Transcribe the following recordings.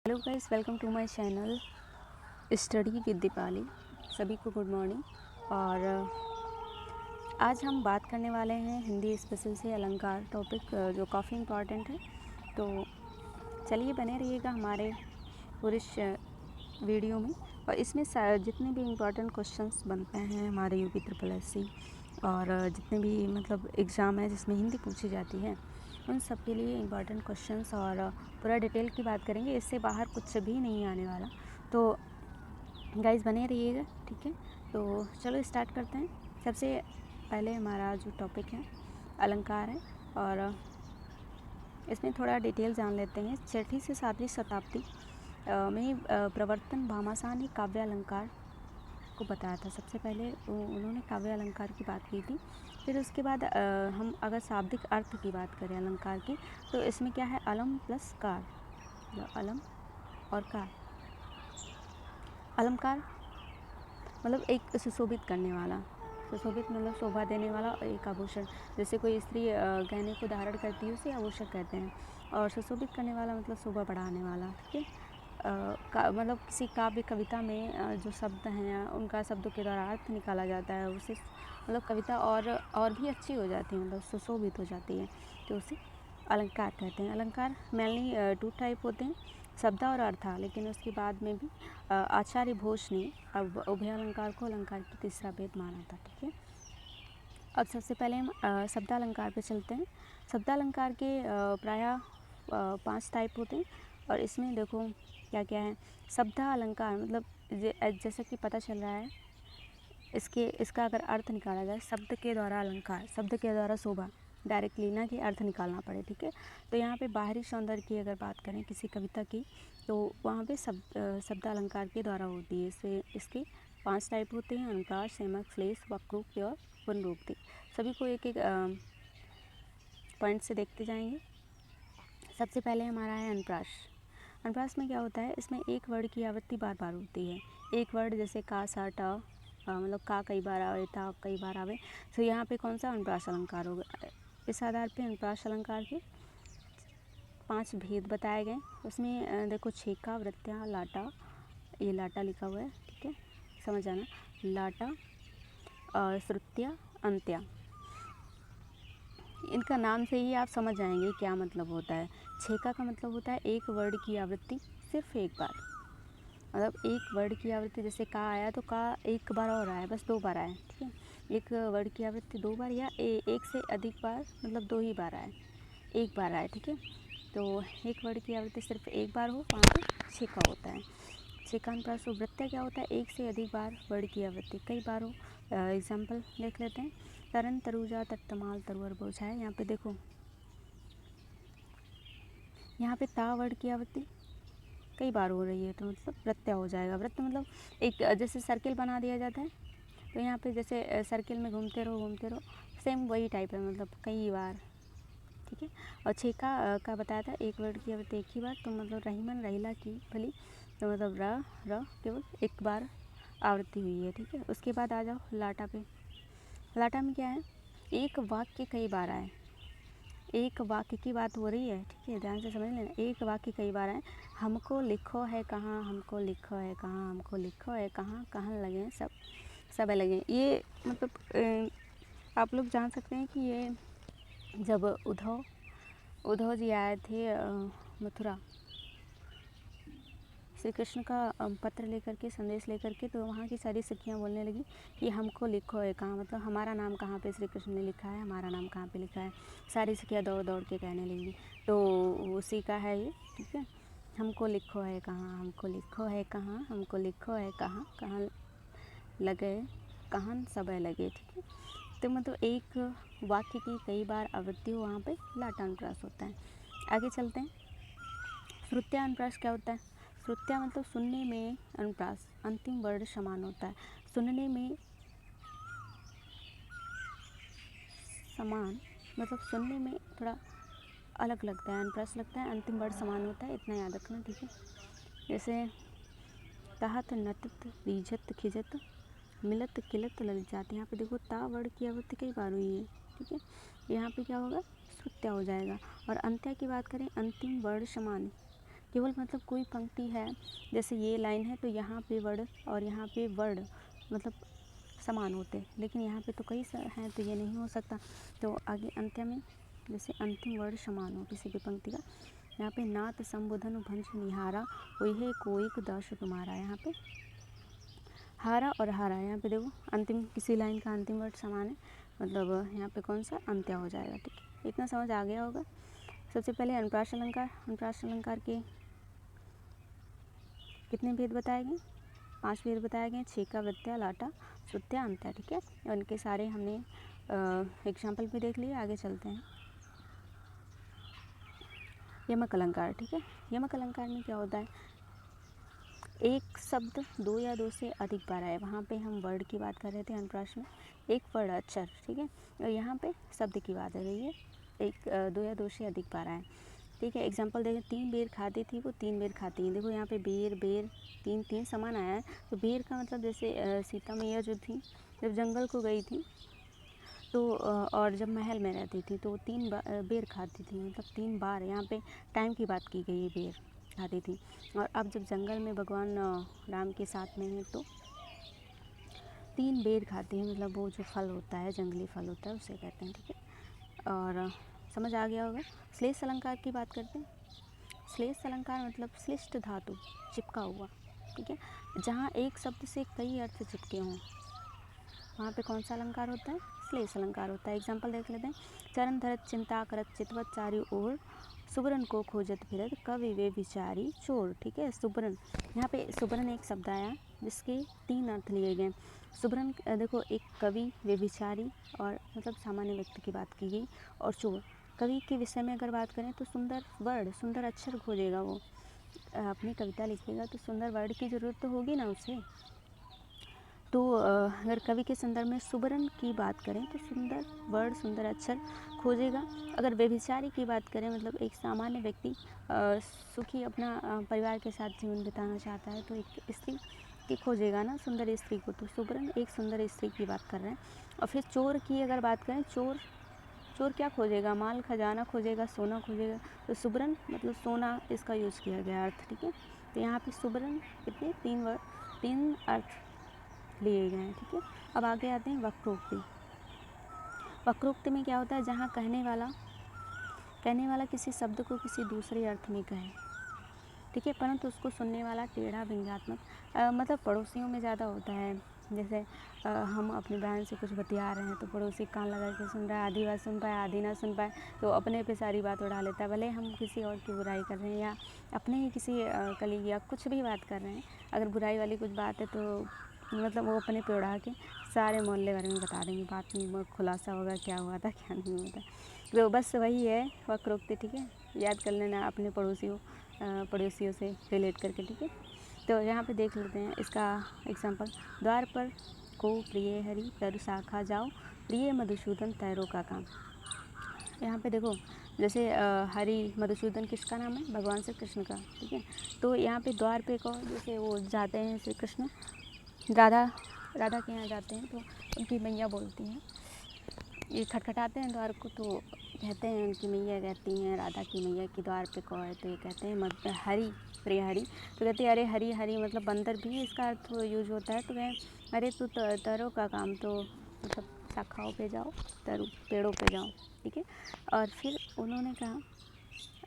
Hello guys, welcome to my channel study with Deepali. सभी को good morning. और आज हम बात करने वाले हैं हिंदी स्पेशल से अलंकार टॉपिक, जो काफ़ी इम्पॉर्टेंट है। तो चलिए बने रहिएगा हमारे पूरे वीडियो में। और इसमें जितने भी इम्पॉर्टेंट क्वेश्चंस बनते हैं हमारे यूपी SSSC और जितने भी मतलब एग्ज़ाम है जिसमें हिंदी पूछी जाती है, उन सब के लिए इम्पॉर्टेंट क्वेश्चंस और पूरा डिटेल की बात करेंगे। इससे बाहर कुछ भी नहीं आने वाला। तो गाइस बने रहिएगा, ठीक है। तो चलो स्टार्ट करते हैं। सबसे पहले हमारा जो टॉपिक है अलंकार है, और इसमें थोड़ा डिटेल जान लेते हैं। 6वीं से 7वीं शताब्दी में प्रवर्तन भामाशाह ने काव्य अलंकार को बताया था। सबसे पहले उन्होंने काव्य अलंकार की बात की थी। फिर उसके बाद हम अगर शाब्दिक अर्थ की बात करें अलंकार की, तो इसमें क्या है, अलम प्लस कार, अलम और कार। अलंकार मतलब एक सुशोभित करने वाला, सुशोभित मतलब शोभा देने वाला एक आभूषण। जैसे कोई स्त्री गहने को धारण करती है उसे आभूषण कहते हैं। और सुशोभित करने वाला मतलब शोभा बढ़ाने वाला, ठीक है। मतलब किसी काव्य कविता में जो शब्द हैं उनका शब्दों के द्वारा अर्थ निकाला जाता है, उसे मतलब कविता और भी अच्छी हो जाती है, मतलब सुशोभित हो जाती है, तो उसे अलंकार कहते हैं। अलंकार मेनली 2 टाइप होते हैं, शब्दा और अर्था। लेकिन उसके बाद में भी आचार्य भोज ने अब उभय अलंकार को अलंकार की तीसरा भेद माना था, ठीक है। अब सबसे पहले हम शब्दालंकार पे चलते हैं। शब्दालंकार के प्रायः 5 टाइप होते हैं, और इसमें देखो क्या क्या है। शब्दा अलंकार मतलब जैसा कि पता चल रहा है, इसका अगर अर्थ निकाला जाए, शब्द के द्वारा अलंकार, शब्द के द्वारा शोभा, डायरेक्टली ना कि अर्थ निकालना पड़े, ठीक है। तो यहाँ पे बाहरी सौंदर्य की अगर बात करें किसी कविता की, तो वहाँ पे शब्द अलंकार के द्वारा होती है। इसके 5 टाइप होते हैं, अनुप्रास, सेमक, श्लेष, वक्रोक्ति और पुनरुक्ति। सभी को एक एक पॉइंट से देखते जाएंगे। सबसे पहले हमारा है अनुप्रास। अनुप्रास में क्या होता है, इसमें एक वर्ड की आवृत्ति बार बार होती है। एक वर्ड जैसे का, सा, टा, मतलब का कई बार आवे, था कई बार आवे, तो यहाँ पे कौन सा अनुप्रास अलंकार होगा। इस आधार पे अनुप्रास अलंकार के 5 भेद बताए गए। उसमें देखो छेका, वृत्त्या, लाटा, ये लाटा लिखा हुआ है, ठीक है, समझ आना, लाटा, श्रुत्या, अंत्या। इनका नाम से ही आप समझ जाएंगे क्या मतलब होता है। छेका का मतलब होता है एक वर्ड की आवृत्ति सिर्फ एक बार, मतलब एक वर्ड की आवृत्ति, जैसे का आया तो का एक बार और आया, बस 2 बार आया, ठीक है। एक वर्ड की आवृत्ति 2 बार या एक से अधिक बार, मतलब 2 ही बार आए, एक बार आए, ठीक है। तो एक वर्ड की आवृत्ति सिर्फ एक बार हो, वहाँ पे छेका होता है। छेकानुप्रास। वृत्त्या क्या होता है, एक से अधिक बार वर्ड की आवृत्ति कई बार हो। एग्जाम्पल देख लेते हैं। तरन, तरुजा, तत्तमाल, तरुअर, बोझाए। यहाँ पे देखो, यहाँ पे ता वर्ड की आवृत्ति कई बार हो रही है, तो मतलब वृत्त्या हो जाएगा। वृत्त मतलब एक जैसे सर्किल बना दिया जाता है, तो यहाँ पे जैसे सर्किल में घूमते रहो, सेम वही टाइप है, मतलब कई बार, ठीक है। और छेका का बताया था एक वर्ड की आवृत्ति एक ही बार, तो मतलब रहीमन, रहीला की भली, तो मतलब र केवल एक बार आवृत्ति हुई है, ठीक है। उसके बाद आ जाओ लाटा पे। लाटा में क्या है, एक वाक्य कई बार आए, एक वाक्य की बात हो रही है, ठीक है, ध्यान से समझ लेना। एक वाक्य कई बार आए, हमको लिखो है कहाँ, हमको लिखो है कहाँ, हमको लिखो है कहाँ, कहाँ लगे सब लगे। ये मतलब आप लोग जान सकते हैं कि ये जब उद्धव जी आए थे मथुरा, श्री कृष्ण का पत्र लेकर के, संदेश लेकर के, तो वहाँ की सारी सखियाँ बोलने लगी कि हमको लिखो है कहाँ, मतलब हमारा नाम कहाँ पे श्री कृष्ण ने लिखा है, हमारा नाम कहाँ पे लिखा है। सारी सखियाँ दौड़ दौड़ के कहने लगी। तो उसी का है ये, ठीक है। हमको लिखो है कहाँ, हमको लिखो है कहाँ, हमको लिखो है कहाँ, कहाँ लगे, कहाँ समय लगे, ठीक है। तो मतलब एक वाक्य की कई बार आवृत्ति हो, वहाँ पे लाटा अनुप्रास होता है। आगे चलते हैं। श्रुत्या अनुप्रास क्या होता है। श्रुत्या मतलब सुनने में अनुप्रास, अंतिम वर्ड समान होता है। सुनने में समान मतलब सुनने में थोड़ा अलग लगता है, अनुप्रास लगता है, अंतिम वर्ड समान होता है, इतना याद रखना, ठीक है। जैसे कहत, नटत, रीझत, खिजत, मिलत, किलत, ललचात। यहाँ पे देखो ता वर्ड की आवृत्ति कई बार हुई है, ठीक है। यहाँ पे क्या होगा, श्रुत्या हो जाएगा। और अंत्या की बात करें, अंतिम वर्ड समान, केवल मतलब कोई पंक्ति है, जैसे ये लाइन है तो यहाँ पे वर्ड और यहाँ पे वर्ड मतलब समान होते, लेकिन यहाँ पे तो कई हैं तो ये नहीं हो सकता। तो आगे अंत्य में जैसे अंतिम वर्ड समान हो किसी भी पंक्ति का। यहाँ पे नाथ संबोधन भंज निहारा ओहे कोइक दर्श तुम्हारा, यहाँ पे हारा और हारा, यहाँ पे देखो अंतिम किसी लाइन का अंतिम वर्ड समान है, मतलब यहाँ पे कौन सा अंत्य हो जाएगा। ठीक है, इतना समझ आ गया होगा। सबसे पहले अनुप्रास अलंकार। अनुप्रास अलंकार के कितने भेद बताए गए? 5 भेद बताए गए, छेका, वृत्या, लाटा, श्रुत्या, अंत्या। ठीक है, उनके सारे हमने एग्जाम्पल भी देख लिए। आगे चलते हैं। यमक अलंकार। ठीक है, यमक अलंकार में क्या होता है? एक शब्द 2 या 2 से अधिक बार आए, वहाँ पे हम वर्ड की बात कर रहे थे अनुप्रास में, एक वर्ड अक्षर। ठीक है, और यहाँ पे शब्द की बात है रही है, एक 2 या 2 से अधिक बार आए। ठीक है, एग्जाम्पल देखें, 3 बेर खाती थी वो 3 बेर खाती हैं। देखो यहाँ पे बेर बेर 3 समान आया है। तो बेर का मतलब जैसे सीता मैया जो थी जब जंगल को गई थी तो और जब महल में रहती थी तो 3 बेर खाती थी, मतलब 3 बार। यहाँ पे टाइम की बात की गई है, बेर खाती थी। और अब जब जंगल में भगवान राम के साथ में है तो 3 बेर खाती हैं, मतलब वो जो फल होता है, जंगली फल होता है, उसे कहते हैं। ठीक है, और समझ आ गया होगा। श्लेष अलंकार की बात करते हैं। श्लेष अलंकार मतलब श्लिष्ट धातु, चिपका हुआ। ठीक है, जहाँ एक शब्द से कई अर्थ चिपके हों वहाँ पे कौन सा अलंकार होता है? श्लेष अलंकार होता है। एग्जाम्पल देख लेते हैं। चरण धरत चिंता करत चितवत चारि ओर, सुबरन को खोजत फिरत कवि वे विचारी चोर। ठीक है, सुबरन, यहाँ पे सुबरन एक शब्द आया जिसके 3 अर्थ लिए गए। सुबरन देखो, एक कवि वे विचारी और मतलब सामान्य व्यक्ति की बात की गई, और चोर कवि के विषय में अगर बात करें तो सुंदर वर्ड, सुंदर अक्षर खोजेगा। वो अपनी कविता लिखेगा तो सुंदर वर्ड की ज़रूरत तो होगी ना उसे। तो अगर कवि के संदर्भ में सुबरन की बात करें तो सुंदर वर्ड, सुंदर अक्षर खोजेगा। अगर व्यभिचारी की बात करें, मतलब एक सामान्य व्यक्ति सुखी अपना परिवार के साथ जीवन बिताना चाहता है तो एक स्त्री की खोजेगा ना, सुंदर स्त्री को। तो सुबरन एक सुंदर स्त्री की बात कर रहे हैं। और फिर चोर की अगर बात करें, चोर क्या खोजेगा? माल खजाना खोजेगा, सोना खोजेगा। तो सुबरन मतलब सोना, इसका यूज़ किया गया अर्थ। ठीक है, तो यहाँ पे सुबरन कितने 3 अर्थ लिए गए हैं। ठीक है, अब आगे आते हैं वक्रोक्ति। वक्रोक्ति में क्या होता है? जहाँ कहने वाला किसी शब्द को किसी दूसरे अर्थ में कहे, ठीक है, परंतु उसको सुनने वाला टेढ़ा व्यंग्यात्मक, मतलब पड़ोसियों में ज़्यादा होता है। जैसे हम अपनी बहन से कुछ बतिया रहे हैं तो पड़ोसी कान लगा के सुन रहा है, आधी बात सुन पाए आधी ना सुन पाए, तो अपने पे सारी बात उड़ा लेता है। भले हम किसी और की बुराई कर रहे हैं या अपने ही किसी कलीग या कुछ भी बात कर रहे हैं, अगर बुराई वाली कुछ बात है तो मतलब वो अपने पे उड़ा के सारे मोहल्ले बारे में बता देंगे, बात में खुलासा होगा क्या हुआ था क्या नहीं हुआ था। तो बस वही है वक्रोक्ति। ठीक है, याद कर लेना अपने पड़ोसियों से रिलेट करके। ठीक है, तो यहाँ पे देख लेते हैं इसका एग्जांपल। द्वार पर को प्रिय हरि तरु शाखा जाओ, प्रिय मधुसूदन तैरो का काम। यहाँ पे देखो, जैसे हरि मधुसूदन किसका नाम है? भगवान श्री कृष्ण का। ठीक है, तो यहाँ पे द्वार पे को जैसे वो जाते हैं श्री कृष्ण राधा के यहाँ जाते हैं तो उनकी मैया बोलती हैं, ये खटखटाते हैं द्वार को, तो कहते हैं उनकी मैया कहती हैं राधा की मैया की द्वार पे कौन है, तो ये कहते हैं हरि, प्रिय हरि। तो कहते हैं अरे हरि हरि मतलब बंदर भी इसका अर्थ यूज होता है। तो कहें अरे तू तरों का काम, तो मतलब शाखाओं पे जाओ, पेड़ों पे जाओ। ठीक है, और फिर उन्होंने कहा,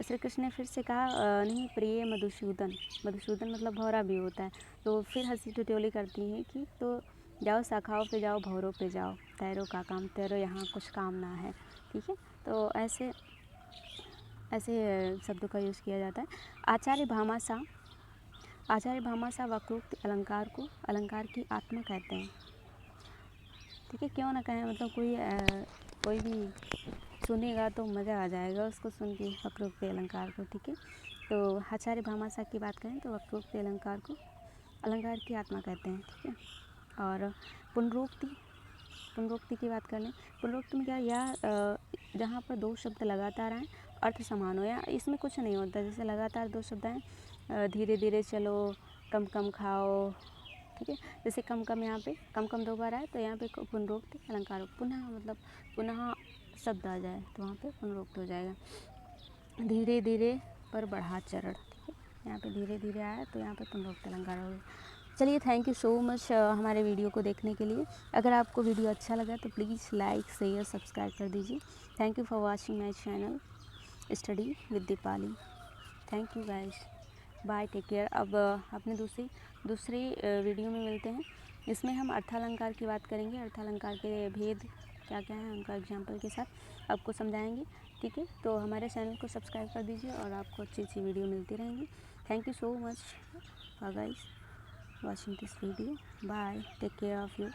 श्री कृष्ण ने फिर से कहा नहीं, प्रिय मधुसूदन मतलब भौरा भी होता है। तो फिर हंसी ठिठोली करती हैं कि तो जाओ शाखाओं पे जाओ, भौरों पे जाओ, तैरो का काम, तैरो यहाँ कुछ काम ना है। ठीक है, तो ऐसे शब्दों का यूज़ किया जाता है। आचार्य भामाशा वक्रोक्ति अलंकार की आत्मा कहते हैं। ठीक है, क्यों ना कहें, मतलब कोई भी सुनेगा तो मज़ा आ जाएगा उसको सुन के वक्रोक्ति अलंकार को। ठीक है, तो आचार्य भामाशा की बात करें तो वक्रोक्ति अलंकार को अलंकार की आत्मा कहते हैं। ठीक है, और पुनरोक्ति की बात कर लें। पुनरोक्ति में क्या, या जहाँ पर 2 शब्द लगातार आएँ, अर्थ समान हो, या इसमें कुछ नहीं होता। जैसे लगातार 2 शब्द आएँ, धीरे धीरे चलो, कम कम खाओ। ठीक है, जैसे कम कम, यहाँ पे कम 2 बार आए तो यहाँ पे पुनरोक्ति अलंकार, पुनः शब्द आ जाए तो वहाँ पे पुनरोक्ति हो जाएगा। धीरे धीरे पर बढ़ा चरण। ठीक है, यहाँ पे धीरे धीरे आया तो यहाँ पे पुनरुक्त अलंकार हो गया। चलिए, थैंक यू सो मच हमारे वीडियो को देखने के लिए। अगर आपको वीडियो अच्छा लगा तो प्लीज़ लाइक शेयर सब्सक्राइब कर दीजिए। Thank you for watching my channel study with Deepali. Thank you guys, bye, take care. अब अपने दूसरी वीडियो में मिलते हैं। इसमें हम अर्थालंकार की बात करेंगे। अर्थालंकार के भेद क्या क्या है उनका एग्जाम्पल के साथ आपको समझाएंगे। ठीक है, तो हमारे चैनल को सब्सक्राइब कर दीजिए और आपको अच्छी अच्छी वीडियो मिलती रहेंगी। Thank you so much for guys watching this video. Bye, take care of you.